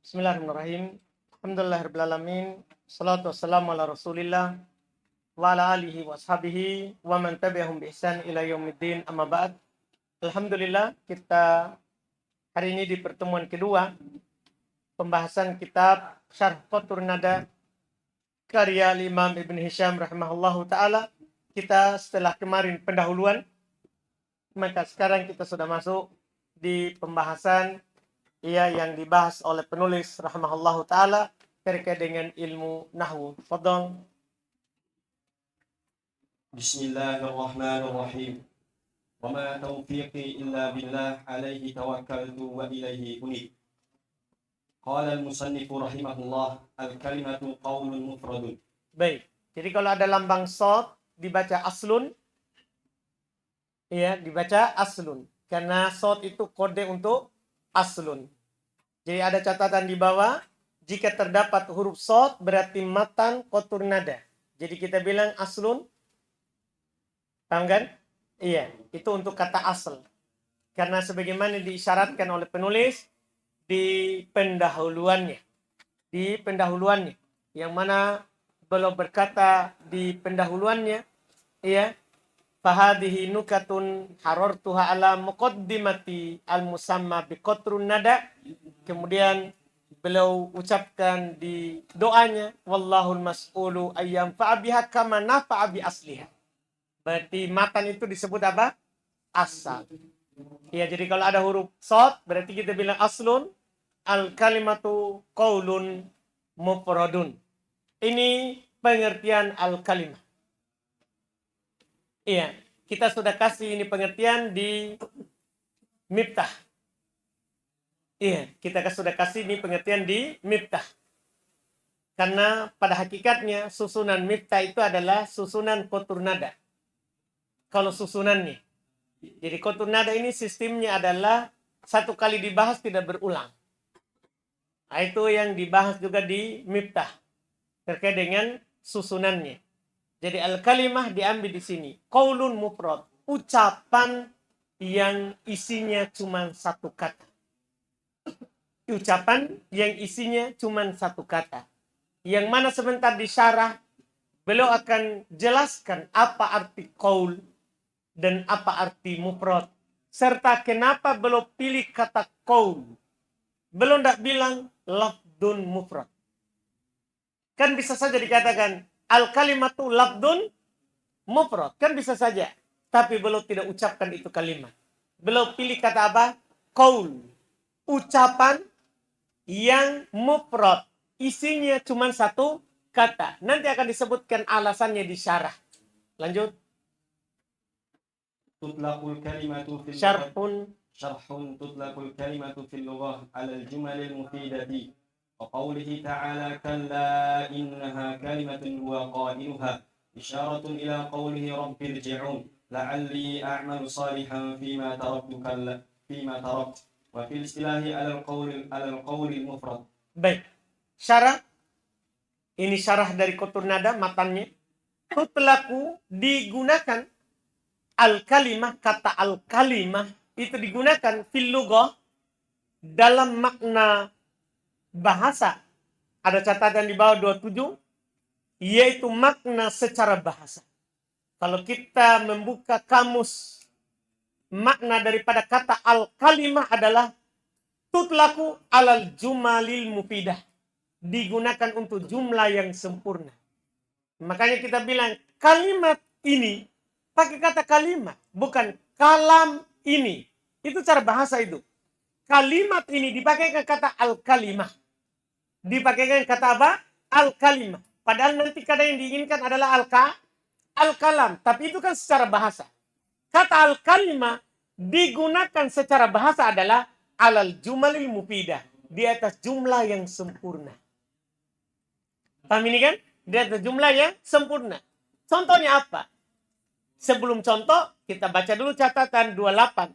Bismillahirrahmanirrahim. Alhamdulillahirabbil alamin. Shalatu wassalamu ala Rasulillah wa ala alihi wa ashabihi wa man tabi'ahum bi ihsan ila yaumiddin. Amma ba'd. Alhamdulillah, kita hari ini di pertemuan kedua pembahasan kitab Syarh Qatrun Nada karya Imam Ibn Hisham rahimahullahu taala. Kita setelah kemarin pendahuluan, maka sekarang kita sudah masuk di pembahasan yang dibahas oleh penulis rahimahullahu taala terkait dengan ilmu nahwu. Fadhal. Bismillahirrahmanirrahim. Wa ma taufiqi illa billah alaihi tawakkaltu wa ilaihi unib. Qala al-musannif rahimahullah al-kalimatu qaulun mufradun. Baik. Jadi kalau ada lambang shad dibaca aslun, dibaca aslun karena shad itu kode untuk aslun. Jadi ada catatan di bawah, jika terdapat huruf shad berarti matan qatrun nada. Jadi kita bilang aslun. Paham kan? Iya, itu untuk kata asal. Karena sebagaimana diisyaratkan oleh penulis di pendahuluannya. Yang mana beliau berkata di pendahuluannya, fahadihi nukatun harartuha ala muqaddimati al-musamma bi qatrun nada. Kemudian beliau ucapkan di doanya, wallahul mas'ulu ayyam fa'abiha kama nafa'a bi asliha. Berarti matan itu disebut apa? Asal. Ya, jadi kalau ada huruf shad berarti kita bilang aslun, al-kalimatu qaulun mufradun. Ini pengertian al-kalimah. Iya, kita sudah kasih ini pengertian di Miftah. Iya, kita sudah kasih ini pengertian di Miftah. Karena pada hakikatnya susunan Miftah itu adalah susunan qatrun nada. Kalau susunannya. Jadi qatrun nada ini sistemnya adalah satu kali dibahas tidak berulang. Nah, itu yang dibahas juga di Miftah terkait dengan susunannya. Jadi al-kalimah diambil di sini. Qaulun mufrad, ucapan yang isinya cuma satu kata. Ucapan yang isinya cuma satu kata. Yang mana sebentar disyarah, beliau akan jelaskan apa arti qaul dan apa arti mufrad. Serta kenapa beliau pilih kata qaul. Beliau tidak bilang lafdun mufrad. Kan bisa saja dikatakan al-kalimatu lafdun mufrad. Kan bisa saja. Tapi beliau tidak ucapkan itu kalimat. Beliau pilih kata apa? Qaul. Ucapan yang mufrad. Isinya cuma satu kata. Nanti akan disebutkan alasannya di syarah. Lanjut. Tutlaqul kalimatu fil syarhun tutlaqul kalimatu fil lughah 'ala al-jumal al-mufidati. Wa qawlihi ta'ala kalla innaha kalimatun huwa qailuha isyaratun ila qawlihi rabbirji'un la'alli a'malu salihan fima taraktu wa fil istilahi 'ala al-qawli mufrad. Baik. Syarah. Ini syarah dari qatrun nada matanya. Tutlaqu digunakan al-kalimah, kata al-kalimah itu digunakan fil lughah dalam makna bahasa. Ada catatan di bawah 27, yaitu makna secara bahasa. Kalau kita membuka kamus, makna daripada kata al-kalimah adalah tutlaku alal jumalil mufidah. Digunakan untuk jumlah yang sempurna. Makanya kita bilang kalimat ini pakai kata kalimat, bukan kalam ini. Itu cara bahasa itu. Kalimat ini dipakaikan kata al-kalimah. Dipakaikan kata apa? Al-kalimah. Padahal nanti kata yang diinginkan adalah al-kalam. Tapi itu kan secara bahasa. Kata al-kalimah digunakan secara bahasa adalah alal jumalil mufidah. Di atas jumlah yang sempurna. Paham ini kan? Di atas jumlah yang sempurna. Contohnya apa? Sebelum contoh, kita baca dulu catatan 28.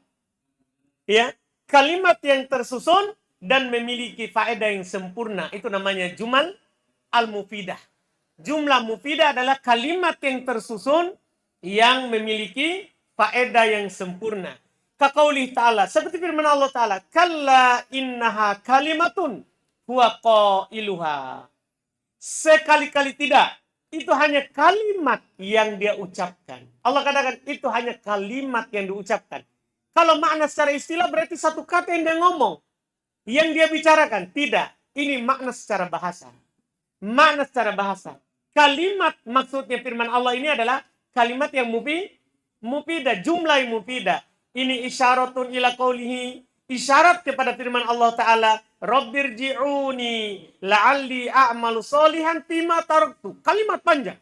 Ya, kalimat yang tersusun dan memiliki faedah yang sempurna. Itu namanya jumal al-mufidah. Jumlah mufidah adalah kalimat yang tersusun yang memiliki faedah yang sempurna. Kaqaulih ta'ala, seperti firman Allah Ta'ala, kalla innaha kalimatun. huwa qailuha. Sekali-kali tidak. Itu hanya kalimat yang dia ucapkan. Allah katakan itu hanya kalimat yang diucapkan. Kalau makna secara istilah berarti satu kata yang dia ngomong. Yang dia bicarakan. Tidak. Ini makna secara bahasa. Makna secara bahasa. Kalimat maksudnya firman Allah ini adalah kalimat yang mufidah. Jumlah yang mufidah. Ini isyaratun ila qawlihi. Isyarat kepada firman Allah Ta'ala. Rabbirji'uni la'alli a'malu solihan fima taraktu. Kalimat panjang.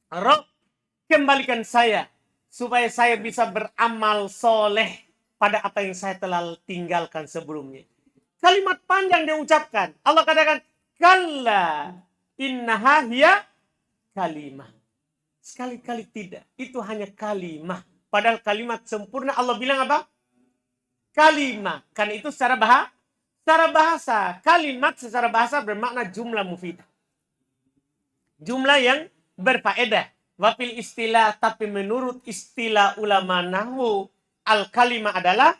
Rabb, kembalikan saya supaya saya bisa beramal soleh pada apa yang saya telah tinggalkan sebelumnya. Kalimat panjang dia ucapkan. Allah katakan, kalla innaha hiya kalimah. Sekali-kali tidak. Itu hanya kalimah. Padahal kalimat sempurna Allah bilang apa? Kalimah. Karena itu secara bahasa. Kalimat secara bahasa bermakna jumlah mufidah. Jumlah yang berfaedah. Wafil istilah, tapi menurut istilah ulama nahwu, al-kalimah adalah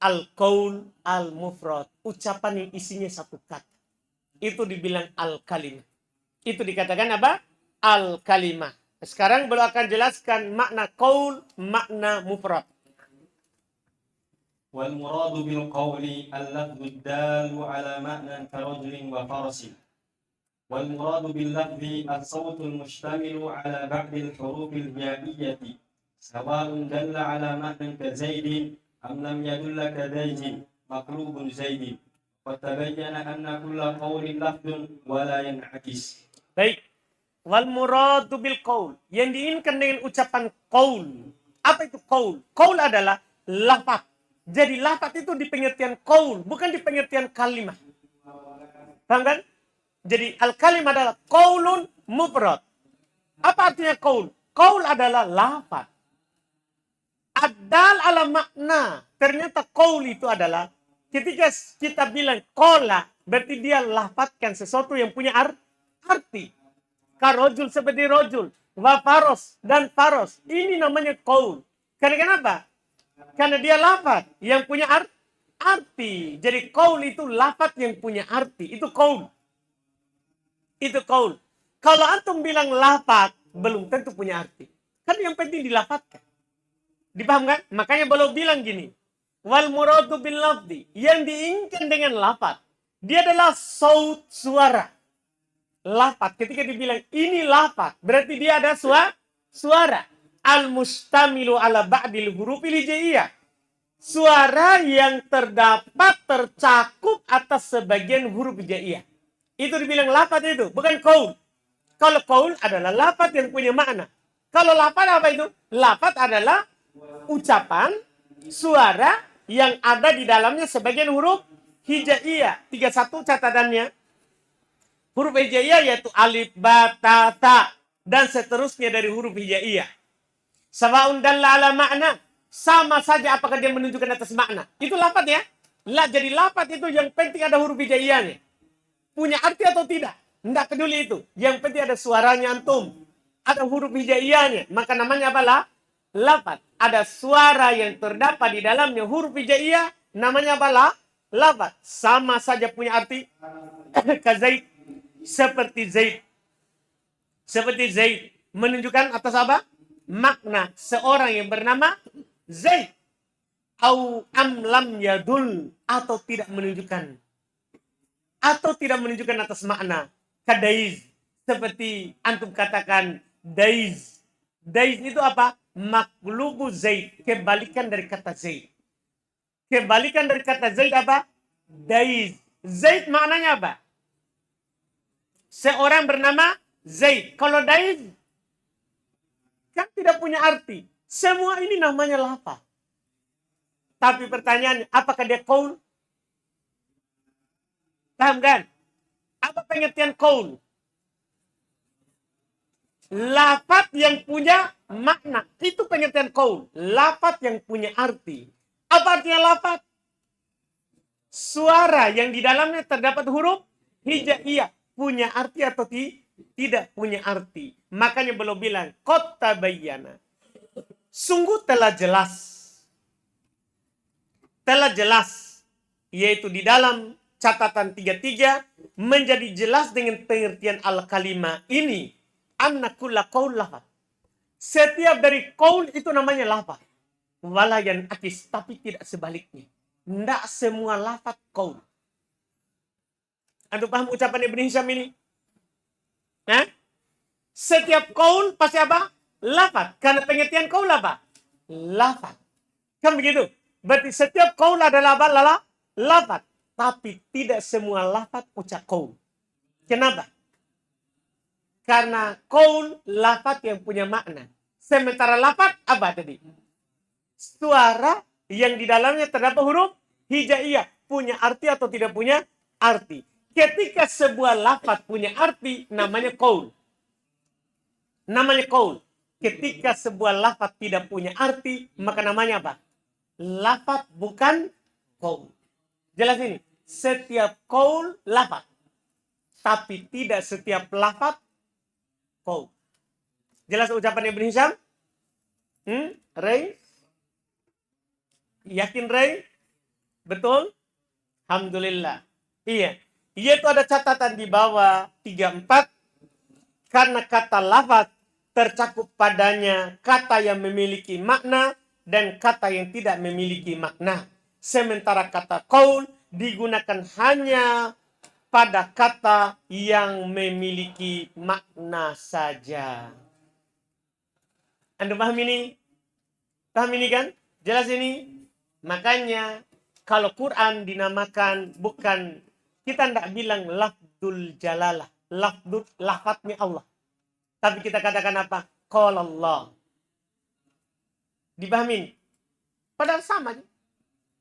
al-qaul al-mufrad. Ucapan yang isinya satu kata. Itu dibilang al-kalimah. Itu dikatakan apa? Al-kalimah. Sekarang beliau akan jelaskan makna qaul, makna mufrad. والمراد بالقول اللفظ الدال على معنى كرجل وفرس والمراد باللفظ الصوت المشتمل على بعض الحروف الهجائية سواء دل على معنى كزيد أم لم يدل كزيد مقلوب زيد وتبين أن كل قول لفظ ولا ينعكس. Baik. Wal muradu bil qaul. Yang diinginkan dengan ucapan qaul. Apa itu qaul? Qaul adalah lafaz. Jadi lafaz itu di pengertian qaul, bukan di pengertian kalimah. Paham kan? Jadi al-kalimah adalah qaulun mufrad. Apa artinya qaul? Qaul adalah lafaz. Adal ala makna. Ternyata qaul itu adalah ketika kita bilang qala, berarti dia lafazkan sesuatu yang punya arti. Karojul seperti rojul, wa faros dan faros. Ini namanya qaul. Karena kenapa? Karena dia lafaz yang punya arti. Jadi qaul itu lafaz yang punya arti. Itu qaul. Itu qaul. Kalau antum bilang lafaz, belum tentu punya arti. Kan yang penting dilafazkan. Dipahamkan? Makanya beliau bilang gini. Wal muradu bil lafzi. Yang diinginkan dengan lafaz. Dia adalah saut, suara. Lafaz. Ketika dibilang ini lafaz. Berarti dia ada suara. Al-mustamilu ala ba'dil hurufil hijaiyah. Suara yang tercakup atas sebagian huruf hijaiyah. Itu dibilang lafaz itu, bukan qaul. Kalau qaul adalah lafaz yang punya makna. Kalau lafaz apa itu? Lafaz adalah ucapan, suara yang ada di dalamnya sebagian huruf hijaiyah. 31 catatannya. Huruf hijaiyah yaitu alif, ba, ta, tha. Dan seterusnya dari huruf hijaiyah. Sawa'un dalla ala makna. Sama saja apakah dia menunjukkan atas makna. Itu lafaz ya. Jadi lafaz itu yang penting ada huruf hijaiyahnya. Punya arti atau tidak. Tidak peduli itu. Yang penting ada suaranya antum. Ada huruf hijaiyahnya. Maka namanya apa? Lafaz. Ada suara yang terdapat di dalamnya huruf hijaiyah. Namanya apa? Lafaz. Sama saja punya arti. Kazaid. Seperti Zaid. Seperti Zaid. Menunjukkan atas apa? Makna seorang yang bernama Zaid. Au am lam yadul. Atau tidak menunjukkan. Atau tidak menunjukkan atas makna. Kadaiz. Seperti antum katakan daiz. Daiz itu apa? Maklubu Zaid. Kebalikan dari kata Zaid. Kebalikan dari kata Zaid apa? Daiz. Zaid maknanya apa? Seorang bernama Zaid. Kalau daiz kan tidak punya arti. Semua ini namanya lafaz. Tapi pertanyaannya, apakah dia qaul? Paham kan? Apa pengertian qaul? Lafaz yang punya makna. Itu pengertian qaul. Lafaz yang punya arti. Apa artinya lafaz? Suara yang di dalamnya terdapat huruf hijaiyah. Punya arti atau tidak punya arti. Makanya beliau bilang, qad tabayyana. Sungguh telah jelas. Telah jelas. Yaitu di dalam catatan 33 menjadi jelas dengan pengertian al-kalimah ini. Anna kulla qaul lafaz. Setiap dari qaul itu namanya lafaz. Walayan akis, tapi tidak sebaliknya. Tidak semua lafaz qaul. Anda paham ucapan Ibn Hisham ini? Hah? Setiap qaul pasti apa? Lafaz. Karena pengertian qaul apa? Lafaz. Kan begitu? Berarti setiap qaul adalah apa? Lafaz. Tapi tidak semua lafaz ucap qaul. Kenapa? Karena qaul lafaz yang punya makna. Sementara lafaz apa tadi? Suara yang di dalamnya terdapat huruf hijaiyah. Punya arti atau tidak punya arti. Ketika sebuah lafaz punya arti, namanya qaul. Namanya qaul. Ketika sebuah lafaz tidak punya arti, maka namanya apa? Lafaz bukan qaul. Jelas ini. Setiap qaul lafaz. Tapi tidak setiap lafaz qaul. Jelas ucapan Ibn Hisham? Ray? Yakin Ray? Betul? Alhamdulillah. Iya. Yaitu ada catatan di bawah 34. Karena kata lafaz tercakup padanya kata yang memiliki makna dan kata yang tidak memiliki makna. Sementara kata qaul digunakan hanya pada kata yang memiliki makna saja. Anda paham ini? Paham ini kan? Jelas ini? Makanya kalau Quran dinamakan bukan, kita tidak bilang lafdul jalalah. Lafadznya Allah. Tapi kita katakan apa? Qala Allah. Dipahami? Padahal sama.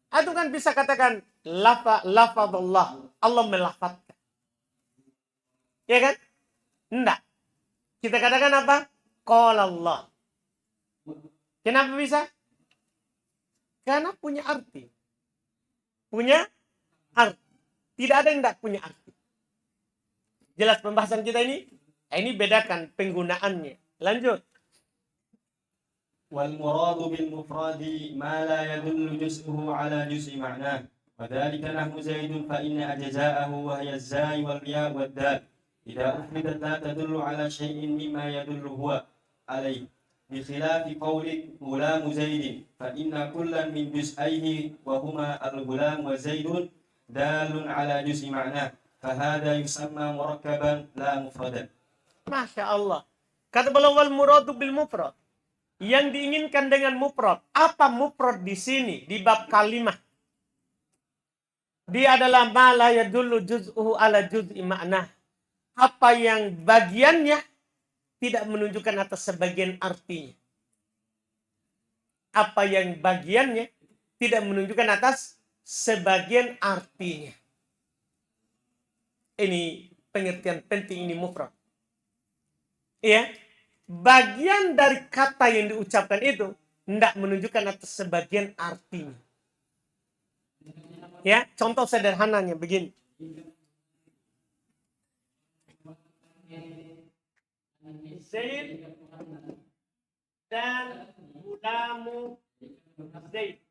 Atau kan bisa katakan lafadullah. Allah melafadzkan. Ya kan? Enggak. Kita katakan apa? Qala Allah. Kenapa bisa? Karena punya arti. Punya arti. Tidak ada yang tidak punya arti. Jelas pembahasan kita ini? Ini bedakan penggunaannya. Lanjut. والمراد بالمفرد ما لا يدل جزءه على جزء معناه وذلك نحو زيد فإن أجزاءه وهي الزاي والياء والدال إذا أفردت لا تدل على شيء مما يدل هو عليه بخلاف قولك غلام زيد فإن كلا من جزئيه وهما الغلام وزيد دال على جزء معناه فهذا يسمى مركبا لا مفردا. Masya Allah. Kata beliau wal muradu bil mufrad. Yang diinginkan dengan mufrad. Apa mufrad di sini? Di bab kalimah. Dia adalah ma la yadullu juz'uhu ala juz'i ma'nah. Apa yang bagiannya tidak menunjukkan atas sebagian artinya. Apa yang bagiannya tidak menunjukkan atas sebagian artinya. Ini pengertian penting ini mufrad. Ya, bagian dari kata yang diucapkan itu tidak menunjukkan atas sebagian artinya. Ya, contoh sederhananya begini. Zaid dan gulamu Zaid.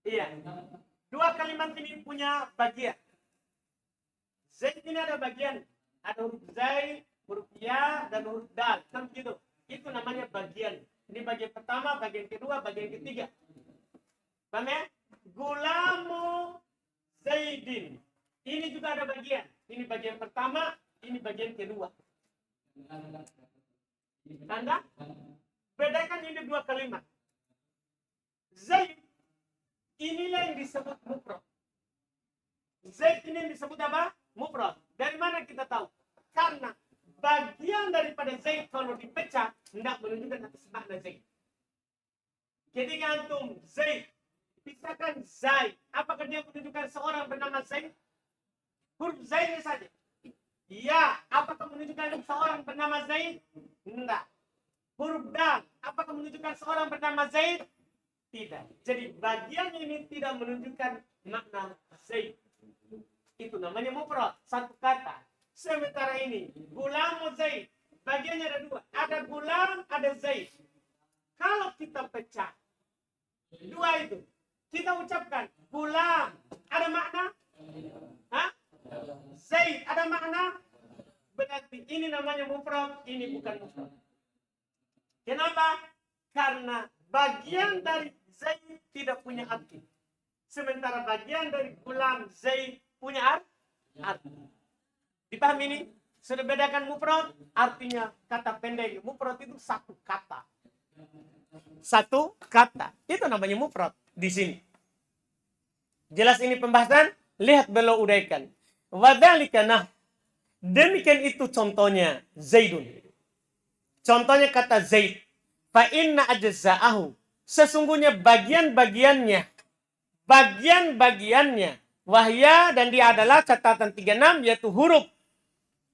Iya. Dua kalimat ini punya bagian. Zaid ini ada bagian. Ada huruf Zaid, huruf ya, dan huruf dal. Kan begitu. Itu namanya bagian. Ini bagian pertama, bagian kedua, bagian ketiga. Paham ya? Gulamu Zaidin. Ini juga ada bagian. Ini bagian pertama, ini bagian kedua. Tanda? Bedakan ini dua kalimat. Zaid, inilah yang disebut mufrad. Zaid ini yang disebut apa? Mufrad. Dari mana kita tahu? Karena bagian daripada Zaid kalau dipecah tidak menunjukkan atas makna Zaid. Ketika antum Zaid pisahkan Zaid, apakah dia menunjukkan seorang bernama Zaid? Huruf Zaidnya saja. Ya, apakah menunjukkan seorang bernama Zaid? Tidak. Huruf dal, apakah menunjukkan seorang bernama Zaid? Tidak. Jadi bagian ini tidak menunjukkan makna Zaid. Itu namanya mufrad, satu kata. Sementara ini, gulam Zaid, bagiannya ada dua. Ada gulam, ada Zaid. Kalau kita pecah dua itu, kita ucapkan gulam ada makna? Hah? Zaid ada makna? Berarti ini namanya mufrad, ini bukan mufrad. Kenapa? Karena bagian dari Zaid tidak punya arti. Sementara bagian dari gulam Zaid punya arti. Dipahami ini? Sudah bedakan mufrad, artinya kata pendek. Mufrad itu satu kata. Satu kata. Itu namanya mufrad di sini. Jelas ini pembahasan? Lihat beliau uraikan. Wadzalika nah. Demikian itu contohnya Zaidun. Contohnya kata Zaid. Fa inna ajza'ahu. Sesungguhnya bagian-bagiannya. Wahya dan dia adalah catatan 36 yaitu huruf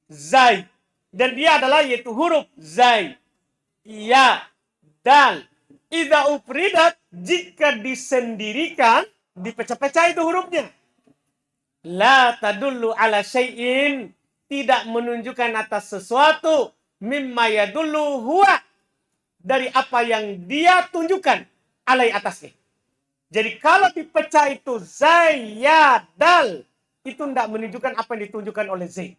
Zai. Dan dia adalah yaitu huruf Zai. Ya. Dal. Idza ufridat. Jika disendirikan. Dipecah-pecah itu hurufnya. La tadullu ala syai'in. Tidak menunjukkan atas sesuatu. Mimma yadullu huwa. Dari apa yang dia tunjukkan. Alai atasnya. Jadi kalau dipecah itu Zai, Ya, Dal. Itu tidak menunjukkan apa yang ditunjukkan oleh Zaid.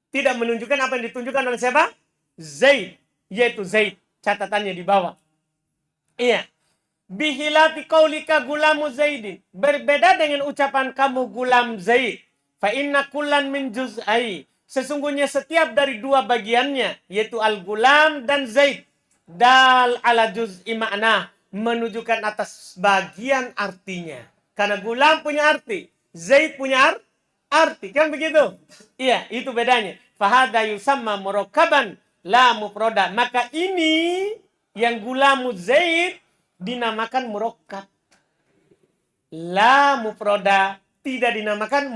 Tidak menunjukkan apa yang ditunjukkan oleh siapa? Zaid. Yaitu Zaid. Catatannya di bawah. Iya. Bihilati qaulika gulamu Zaidin. Berbeda dengan ucapan kamu gulam Zaid. Fa inna kullan min juz'ai. Sesungguhnya setiap dari dua bagiannya. Yaitu al-gulam dan Zaid. Dal ala juz'i ma'na. Menunjukkan atas bagian artinya. Karena gulam punya arti. Zaid punya arti. Kan begitu? Iya, itu bedanya. Fahada yusamma murakkaban la mufrada. Maka ini yang gulamu Zaid dinamakan murakkab. La mufrada tidak dinamakan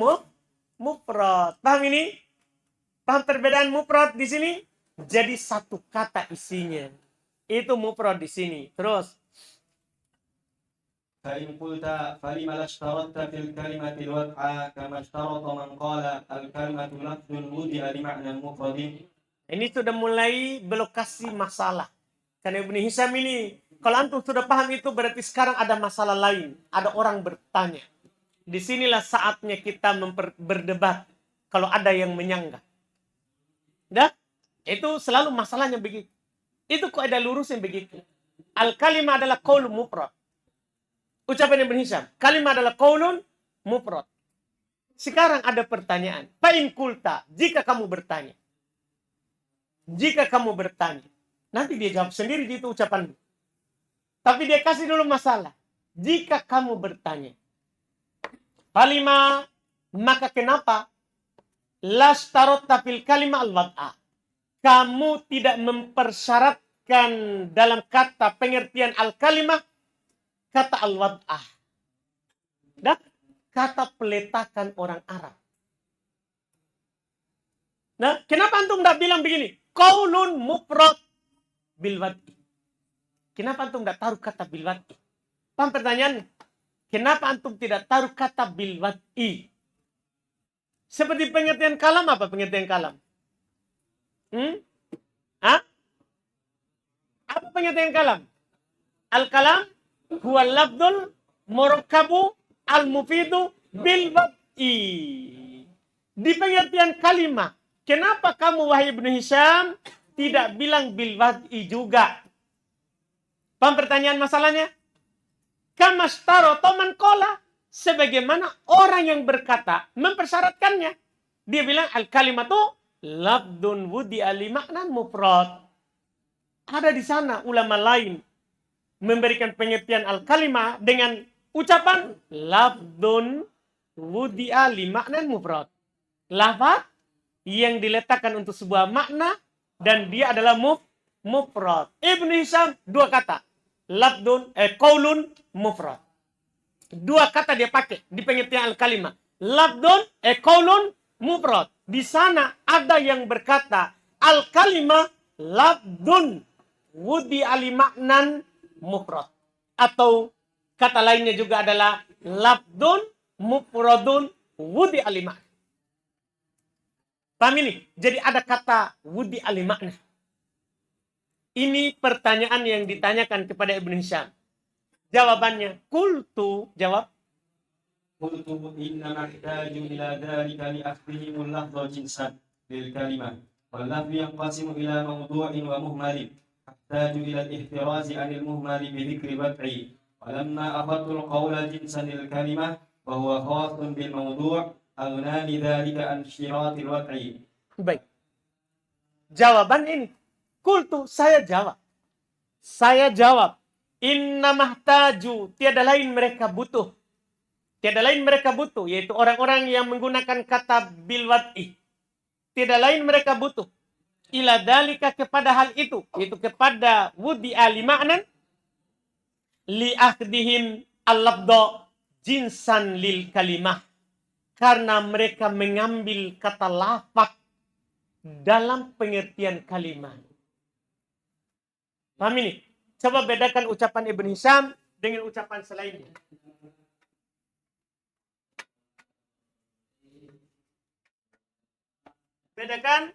mufrad. Paham ini? Paham perbedaan mufrad di sini? Jadi satu kata isinya. Itu mufrad di sini. Terus فإن قلت فلم لا اشترطت في الكلمة الوضع كما اشترط من قال الكلمة لفظ وضع لمعنى مفرد. Ini sudah mulai belokasi masalah. Karena Ibnu Hisham ini, kalau antum sudah paham itu berarti sekarang ada masalah lain. Ada orang bertanya. Disinilah saatnya kita berdebat. Kalau ada yang menyanggah. Dah? Itu selalu masalahnya begitu. Itu kok ada lurusnya begitu. Al-kalimah adalah qaul mufrad. Ucapan Ibnu Hisham. Kalimah adalah qaulun mufrad. Sekarang ada pertanyaan. Fa'in kulta. Jika kamu bertanya. Jika kamu bertanya. Nanti dia jawab sendiri di itu ucapan. Tapi dia kasih dulu masalah. Jika kamu bertanya. Falima. Maka kenapa? Lastarotta fil kalimah al-wad'a. Kamu tidak mempersyaratkan dalam kata pengertian al-kalimah. Kata al-wad'ah. Dan kata peletakan orang Arab. Nah, kenapa antum tidak bilang begini? Qaulun mufrad bil wad'i. Kenapa antum tidak taruh kata bil wad'i? Paham pertanyaannya? Kenapa antum tidak taruh kata bil wad'i? Seperti pengertian kalam, apa pengertian kalam? Apa pengertian kalam? Al-kalam huwa lafdul murakkabu al-mufidu bil wad'i. Di pengertian kalimat. Kenapa kamu wahai Ibnu Hisham tidak bilang bil wad'i juga? Paham pertanyaan masalahnya? Kama shtarata man qala. Sebagaimana orang yang berkata mempersyaratkannya. Dia bilang al-kalimatu lafdun wudi'a li ma'nan mufrad. Ada di sana ulama lain memberikan pengertian al-kalimah dengan ucapan lafdun wudi'a li ma'nan mufrad. Lafaz yang diletakkan untuk sebuah makna dan dia adalah mufrad. Ibnu Hisham dua kata. Lafdun qaulun mufrad. Dua kata dia pakai di pengertian al-kalimah. Lafdun qaulun mufrad. Di sana ada yang berkata al-kalimah lafdun wudi'a li ma'nan mufrad. Atau kata lainnya juga adalah lafdun mufradun wudi alimah. Paham ini? Jadi ada kata wudi alimah. Ini pertanyaan yang ditanyakan kepada Ibnu Hisham. Jawabannya, kultu, jawab. قلت إنما احتاج إلى ذلك لأخذهم اللفظ جنسا للكلمة، واللفظ ينقسم إلى موضوع ومهمل، أحتاج إلى الاحتراز عن المهمل بذكر الوضع، ولما أخذت القول جنسا للكلمة وهو خاص بالموضوع أغناني ذلك عن اشتراط الوضع. Baik. Jawaban ini. Kultu, saya jawab. Saya jawab. Inna mahtaju. Tiada lain mereka butuh. Tiada lain mereka butuh. Yaitu orang-orang yang menggunakan kata bilwad'i. Tiada lain mereka butuh. Ila dalika kepada hal itu. Yaitu kepada wudi'a li ma'nan. Li akhdihim al-labda jinsan lil kalimah. Karena mereka mengambil kata lafaz dalam pengertian kalimat. Paham ini? Coba bedakan ucapan Ibn Hisham dengan ucapan selainnya. Bedakan.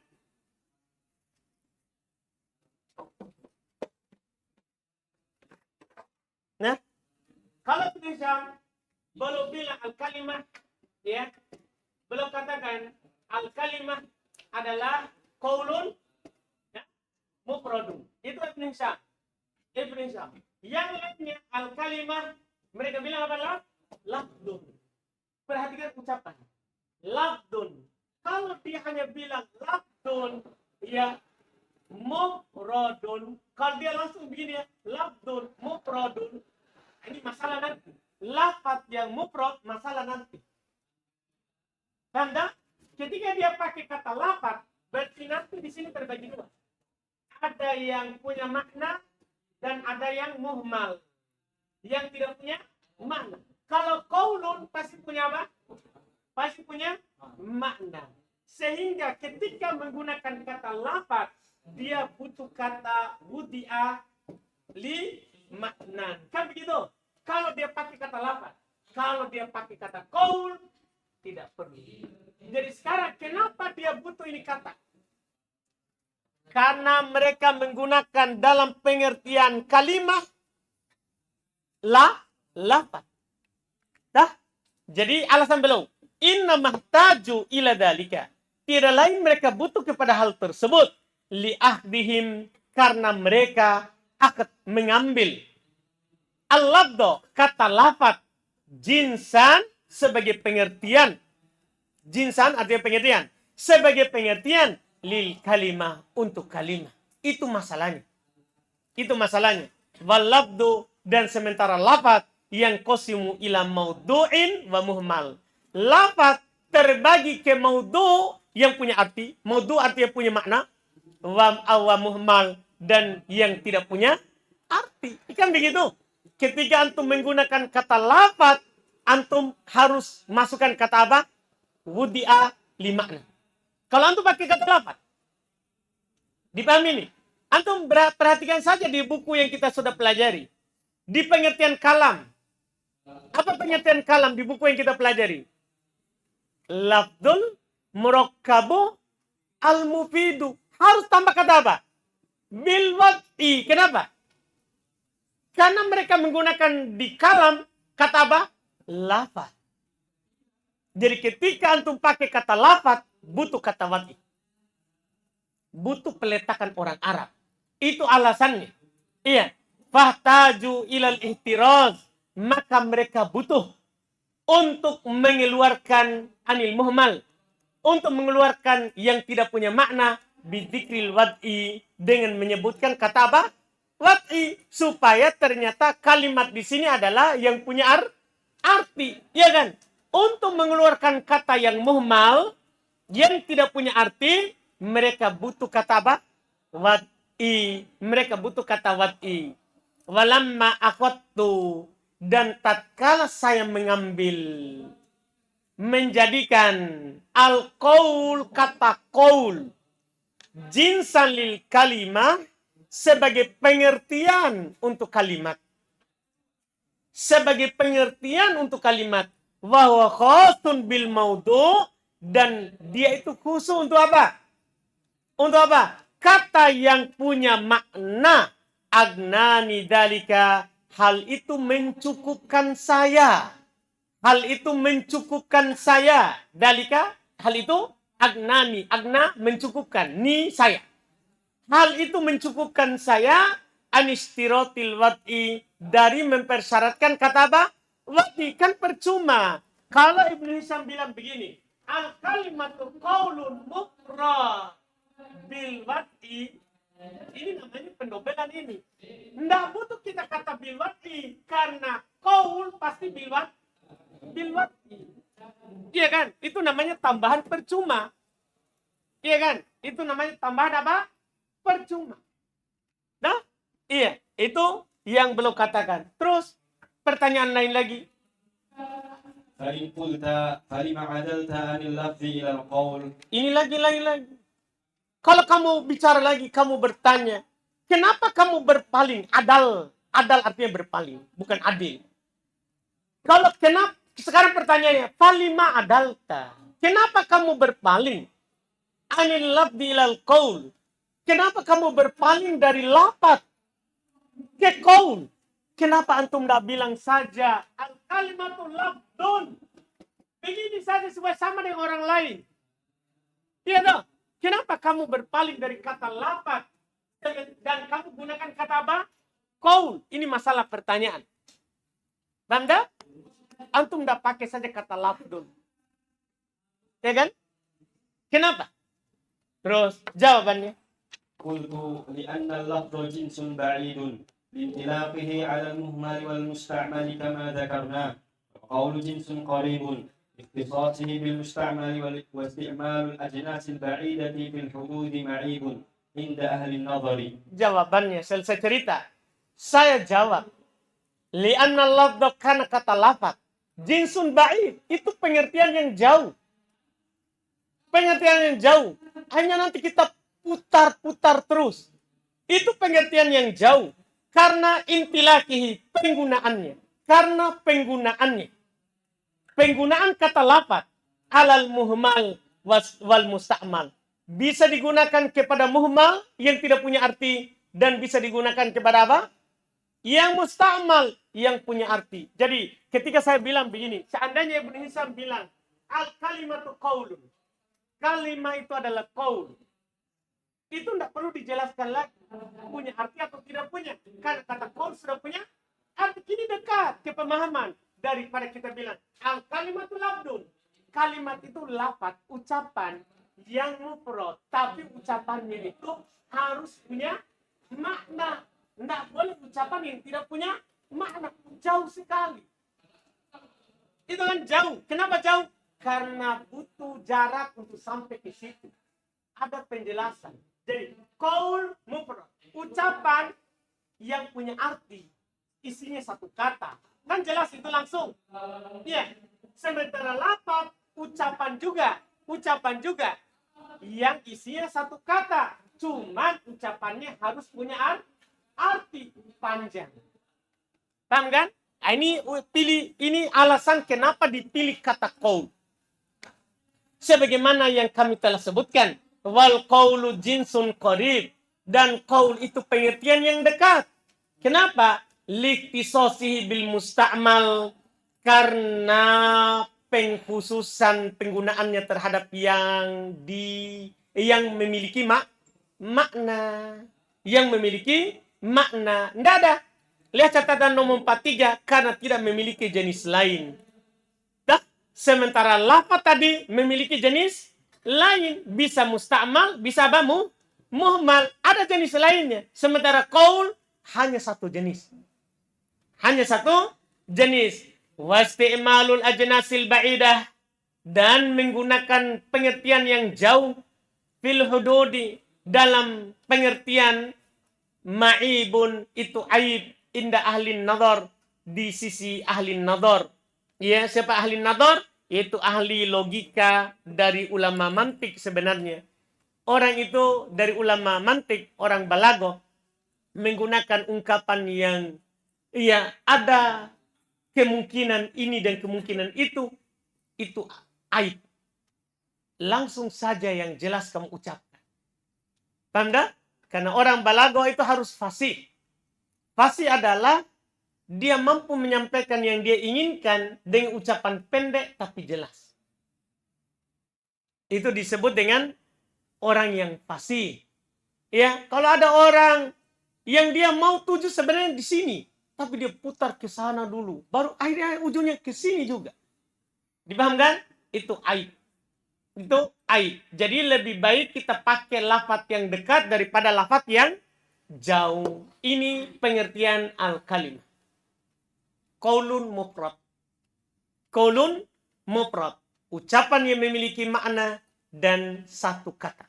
Nah, kalau Ibn Hisham belum bilang al-kalimah, ya, belum katakan al-kalimah adalah qaulun, ya, mufradun. Itu Ibn Hisham. Yang lainnya al-kalimah mereka bilang apa? Lafdun. Perhatikan ucapan. Lafdun. Kalau dia hanya bilang lafdun, ya, mufradun. Kalau dia langsung begini ya, lafdun, mufradun. Ini masalah nanti. Lafaz yang mufrad masalah nanti. Tanda ketika dia pakai kata lafaz, berarti nanti di sini terbagi dua. Ada yang punya makna dan ada yang muhmal, yang tidak punya makna. Kalau qaulun pasti punya apa? Pasti punya makna. Sehingga ketika menggunakan kata lafaz, dia butuh kata wudi'a li makna. Kan begitu? Kalau dia pakai kata lafaz, kalau dia pakai kata qaul, tidak perlu. Jadi sekarang kenapa dia butuh ini kata? Karena mereka menggunakan dalam pengertian kalimah lafaz. Dah? Jadi alasan beliau, inna mahtaju ila dalika. Tidak lain mereka butuh kepada hal tersebut. Li'ahdihim, karena mereka akan mengambil al-labdo, kata lafaz, jinsan sebagai pengertian. Jinsan artinya pengertian. Sebagai pengertian lil kalimah, untuk kalimah. Itu masalahnya. Walabdu, dan sementara lafaz yang qasimu ila maudu'in wa muhmal. Lafaz terbagi ke maudu' yang punya arti. Maudu' artinya punya makna. Wa muhmal, dan yang tidak punya arti. Kan begitu. Ketika antum menggunakan kata lafaz, antum harus masukkan kata apa? Wudi'a li makna. Kalau antum pakai kata lafaz, dipahami ini. Antum perhatikan saja di buku yang kita sudah pelajari. Di pengertian kalam. Apa pengertian kalam di buku yang kita pelajari? Lafdul murakkabu al-mufidu. Harus tambah kata apa? Bil wad'i. Kenapa? Karena mereka menggunakan di kalam kata apa? Lafaz. Jadi ketika antum pakai kata lafaz, butuh kata wad'i. Butuh peletakan orang Arab. Itu alasannya. Iya. Fahtaju ilal ihtiraz. Maka mereka butuh untuk mengeluarkan anil muhmal. Untuk mengeluarkan yang tidak punya makna. Bidzikril wad'i. Dengan menyebutkan kata apa? Wad'i. Supaya ternyata kalimat di sini adalah yang punya arti. Ya kan? Untuk mengeluarkan kata yang muhmal, yang tidak punya arti, mereka butuh kata apa? Wad'i. Mereka butuh kata wad'i. Walamma akhadtu, dan tatkala saya mengambil, menjadikan al-qaul, kata qaul, jinsan lil kalimah, sebagai pengertian untuk kalimat. Sebagai pengertian untuk kalimat. Wa huwa khasun bil maudu', dan dia itu khusus untuk apa? Untuk apa? Kata yang punya makna. Agnani dalika, hal itu mencukupkan saya. Hal itu mencukupkan saya. Dalika, hal itu agnani. Agna mencukupkan. Ni saya. Hal itu mencukupkan saya anistirotil wat'i dari mempersyaratkan kata apa? Wat'i kan percuma. Kalau Ibnu Hisham bilang begini, al kalimatu qaulun mufrad bil wat'i, ini namanya pendobelan ini. Nggak butuh kita kata bil wat'i karena qaul pasti bil wat'i. Iya kan? Itu namanya tambahan percuma. Iya kan? Itu namanya tambahan apa? Percuma. Nah, iya, itu yang belum katakan. Terus pertanyaan lain lagi. فإن قلت فلما عدلت عن اللفظ إلى القول. Ini lagi. Kalau kamu bicara lagi, kamu bertanya, kenapa kamu berpaling? Adal artinya berpaling, bukan adil. Kalau kenapa sekarang pertanyaannya, falima adalta? Kenapa kamu berpaling? Anil lafzi ilal qaul. Kenapa kamu berpaling dari lafaz ke qaul? Kenapa antum tidak bilang saja al kalimatul lafdun? Begini saja supaya sama dengan orang lain. Iya dong. Kenapa kamu berpaling dari kata lafaz dan kamu gunakan kata apa? Qaul. Ini masalah pertanyaan. Paham tak? Antum tidak pakai saja kata lafdun. Ya kan? Kenapa? Terus jawabannya. قلت لأن اللفظ جنس بعيد لانطلاقه على المهمل والمستعمل كما ذكرنا. وقول جنس قريب اختصاصه بالمستعمل واستعمال الأجناس البعيدة في الحدود معيب عند أهل النظر. Jawabannya selesai cerita. Saya jawab. Li'anna lafdh karena kata lafaz. Jinsun ba'id. Itu pengertian yang jauh. Pengertian yang jauh. Hanya nanti kita putar-putar terus. Itu pengertian yang jauh. Karena intilakihi, penggunaannya. Karena penggunaannya. Penggunaan kata lafaz alal muhmal wal musta'mal. Bisa digunakan kepada muhmal yang tidak punya arti. Dan bisa digunakan kepada apa? Yang musta'mal, yang punya arti. Jadi, ketika saya bilang begini, seandainya Ibnu Hisham bilang, al-kalimatu qaulun. Kalimat itu adalah qaul. Itu tidak perlu dijelaskan lagi. Punya arti atau tidak punya. Karena kata qaul sudah punya arti. Ini dekat ke pemahaman. Daripada kita bilang, al-kalimatu labdun. Kalimat itu lafaz, ucapan yang mufrad. Tapi ucapannya itu harus punya makna. Tidak boleh ucapan yang tidak punya makna. Jauh sekali. Itu kan jauh. Kenapa jauh? Karena butuh jarak untuk sampai ke situ. Ada penjelasan. Jadi, qaul mufrad. Ucapan yang punya arti. Isinya satu kata. Kan jelas itu langsung. Iya. Sementara lafaz, ucapan juga. Yang isinya satu kata. Cuman ucapannya harus punya arti panjang. Paham kan? Nah, ini alasan kenapa dipilih kata qaul. Sebagaimana yang kami telah sebutkan, wal qaulu jinsun qarib, dan qaul itu pengertian yang dekat. Kenapa? Liktisosihi bil musta'mal, karena pengkhususan penggunaannya terhadap yang memiliki makna. Yang memiliki makna. Tidak ada. Lihat catatan nomor 43, karena tidak memiliki jenis lain. Sementara lafaz tadi memiliki jenis lain. Bisa musta'mal, bisa apa? Muhmal. Ada jenis lainnya. Sementara qaul hanya satu jenis. Hanya satu jenis. Wasti'malul ajnasil ba'idah. Dan menggunakan pengertian yang jauh. Fil hududi. Dalam pengertian ma'ibun. Itu aib. Inda ahli nadhar. Di sisi ahli nadhar. Ya, siapa ahli nadhar? Yaitu ahli logika dari ulama mantik sebenarnya. Orang itu dari ulama mantik, orang balaghah, menggunakan ungkapan yang ada kemungkinan ini dan kemungkinan itu aib. Langsung saja yang jelas kamu ucapkan. Paham tak? Karena orang balaghah itu harus fasih. Fasih adalah dia mampu menyampaikan yang dia inginkan dengan ucapan pendek tapi jelas. Itu disebut dengan orang yang fasih. Ya, kalau ada orang yang dia mau tuju sebenarnya di sini, tapi dia putar ke sana dulu, baru akhirnya ujungnya ke sini juga. Dipahamkan? Itu aib. Itu aib. Jadi lebih baik kita pakai lafaz yang dekat daripada lafaz yang jauh. Ini pengertian al-kalimah. Qaulun mufrad. Qaulun mufrad. Ucapan yang memiliki makna dan satu kata.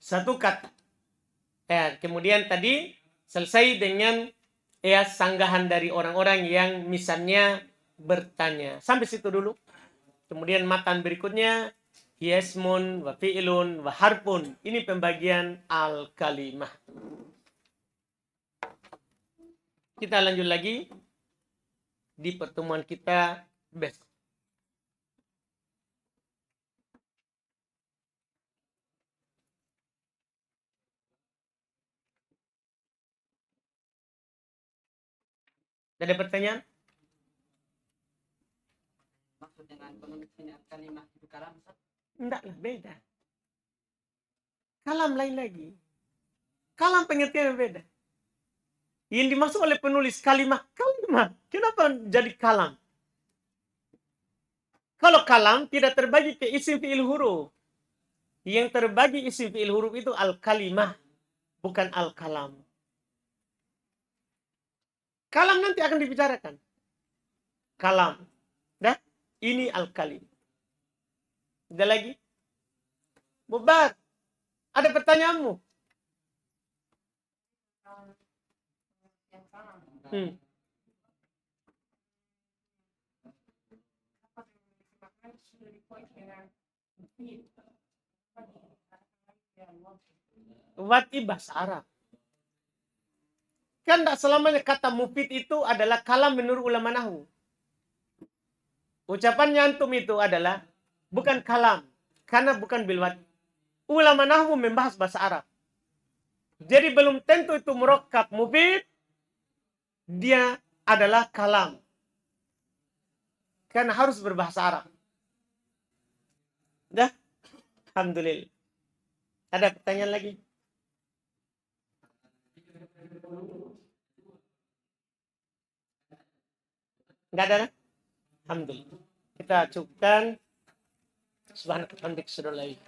Satu kata. Ya, kemudian tadi selesai dengan sanggahan dari orang-orang yang misalnya bertanya. Sampai situ dulu. Kemudian matan berikutnya yasmun wa fi'lun wa harfun. Ini pembagian al-kalimah. Kita lanjut lagi di pertemuan kita besok. Ada pertanyaan? Maksud dengan penulis ini kalimat itu kalam, Enggak lah, beda. Kalam lain lagi. Kalam pengertiannya beda. Yang dimaksud oleh penulis kalimat. Kenapa jadi kalam? Kalau kalam tidak terbagi ke isim fi'il huruf. Yang terbagi isim fi'il huruf itu al-kalimah. Bukan al-kalam. Kalam nanti akan dibicarakan. Kalam. Dah? Ini al-kalim. Ada lagi? Bubar. Ada pertanyaanmu? Wati bahasa Arab. Kan tidak selamanya kata mufid itu adalah kalam menurut ulama nahwu. Ucapannya antum itu adalah bukan kalam. Karena bukan bilwati. Ulama nahwu membahas bahasa Arab. Jadi belum tentu itu murakkab mufid. Dia adalah kalam. Karena harus berbahasa Arab. Dah? Alhamdulillah. Ada pertanyaan lagi? Enggak ada? Alhamdulillah. Kita cukupkan. Subhanallah.